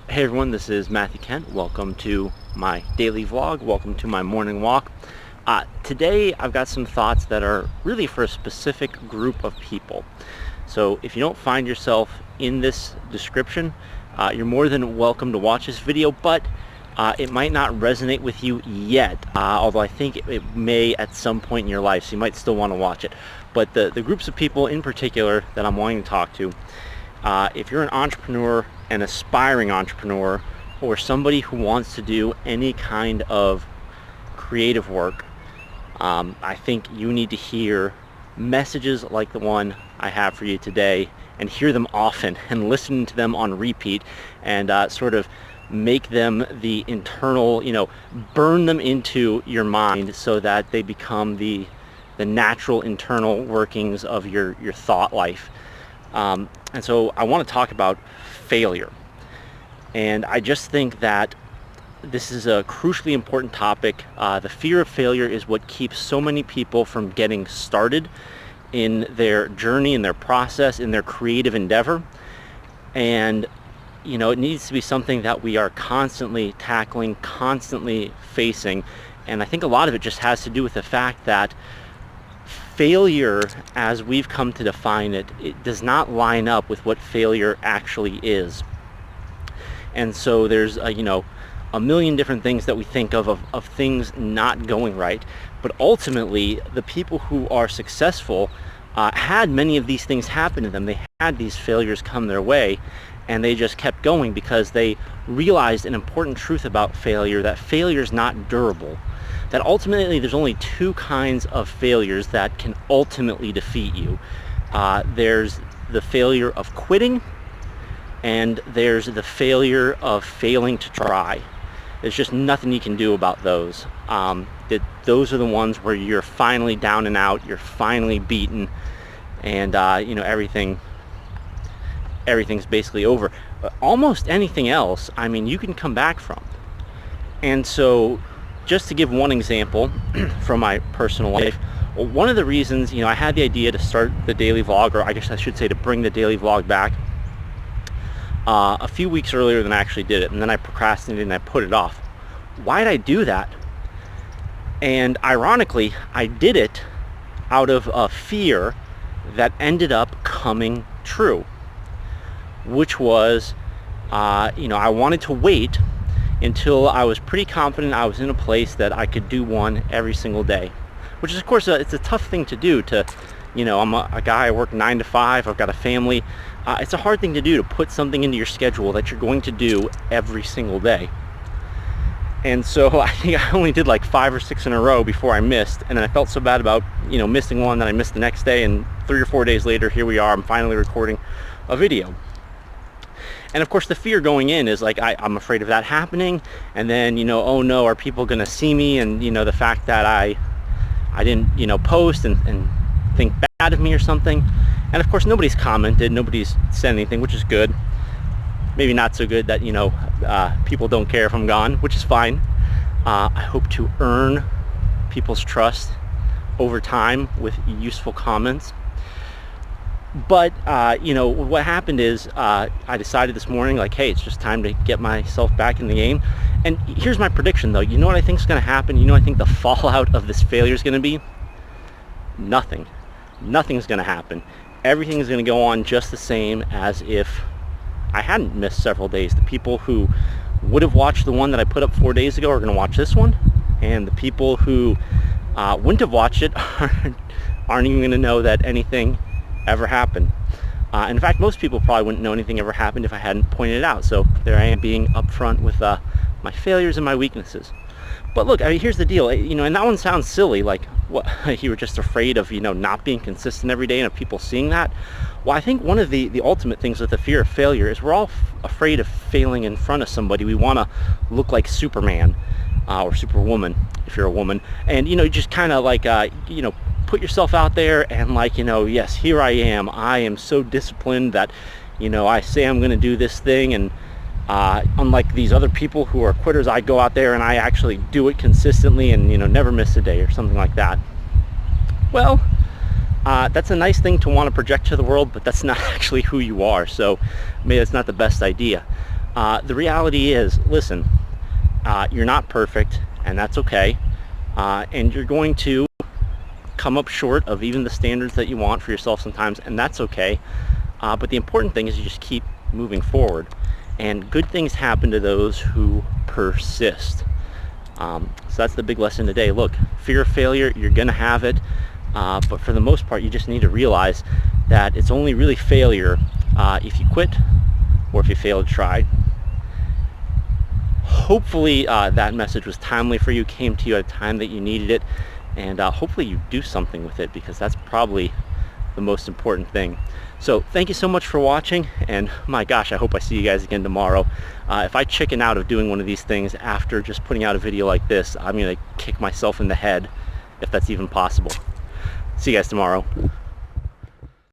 Hey everyone, this is Matthew Kent. Welcome to my daily vlog. Welcome to my morning walk. Today I've got some thoughts that are really for a specific group of people. So if you don't find yourself in this description, you're more than welcome to watch this video, but it might not resonate with you yet, although I think it may at some point in your life, so you might still want to watch it. But the groups of people in particular that I'm wanting to talk to, if you're an entrepreneur, an aspiring entrepreneur, or somebody who wants to do any kind of creative work, I think you need to hear messages like the one I have for you today, and hear them often and listen to them on repeat, and sort of make them the internal, burn them into your mind so that they become the natural internal workings of your thought life. And so I want to talk about failure. And I just think that this is a crucially important topic. The fear of failure is what keeps so many people from getting started in their journey, in their process, in their creative endeavor. And it needs to be something that we are constantly tackling, constantly facing. And I think a lot of it just has to do with the fact that failure, as we've come to define it, it does not line up with what failure actually is. And so there's a million different things that we think of things not going right. But ultimately, the people who are successful had many of these things happen to them. They had these failures come their way, and they just kept going because they realized an important truth about failure, that failure is not durable. That ultimately there's only two kinds of failures that can ultimately defeat you. There's the failure of quitting, and there's the failure of failing to try. There's just nothing you can do about those. Those are the ones where you're finally down and out, you're finally beaten, and everything's basically over. Almost anything else, you can come back from. And so, just to give one example from my personal life, one of the reasons, I had the idea to start the daily vlog, or I guess I should say to bring the daily vlog back, a few weeks earlier than I actually did it, and then I procrastinated and I put it off. Why did I do that? And ironically, I did it out of a fear that ended up coming true, which was, I wanted to wait until I was pretty confident I was in a place that I could do one every single day, which is, of course, it's a tough thing to do. I'm a guy, I work 9 to 5, I've got a family. It's a hard thing to do, to put something into your schedule that you're going to do every single day. And so I think I only did like 5 or 6 in a row before I missed, and then I felt so bad about missing one that I missed the next day, and 3 or 4 days later, here we are, I'm finally recording a video. And of course the fear going in is like, I'm afraid of that happening, and then oh no, are people gonna see me, and the fact that I didn't post and think bad of me or something. And of course nobody's commented, nobody's said anything, which is good. Maybe not so good that people don't care if I'm gone, which is fine. I hope to earn people's trust over time with useful comments. But what happened is, I decided this morning, like, hey, it's just time to get myself back in the game. And here's my prediction, though. You know what I think is going to happen? I think the fallout of this failure is going to be nothing. Nothing's going to happen. Everything is going to go on just the same as if I hadn't missed several days. The people who would have watched the one that I put up 4 days ago are going to watch this one, and the people who wouldn't have watched it aren't even going to know that anything ever happened. In fact, most people probably wouldn't know anything ever happened if I hadn't pointed it out. So there I am, being upfront with my failures and my weaknesses. But look, here's the deal, and that one sounds silly, like, what, you were just afraid of, not being consistent every day and of people seeing that? Well, I think one of the ultimate things with the fear of failure is we're all afraid of failing in front of somebody. We want to look like Superman, or Superwoman, if you're a woman, and, just kind of like, put yourself out there and like, yes, here I am so disciplined that, I say I'm going to do this thing, and unlike these other people who are quitters, I go out there and I actually do it consistently and never miss a day or something like that. Well, that's a nice thing to want to project to the world, but that's not actually who you are, so maybe that's not the best idea. The reality is, listen, you're not perfect, and that's okay. And you're going to come up short of even the standards that you want for yourself sometimes, and that's okay. But the important thing is you just keep moving forward. And good things happen to those who persist. So that's the big lesson today. Look, fear of failure, you're going to have it. But for the most part, you just need to realize that it's only really failure if you quit or if you fail to try. Hopefully that message was timely for you, came to you at a time that you needed it, and hopefully you do something with it, because that's probably the most important thing. So thank you so much for watching, and my gosh, I hope I see you guys again tomorrow. If I chicken out of doing one of these things after just putting out a video like this, I'm gonna kick myself in the head, if that's even possible. See you guys tomorrow.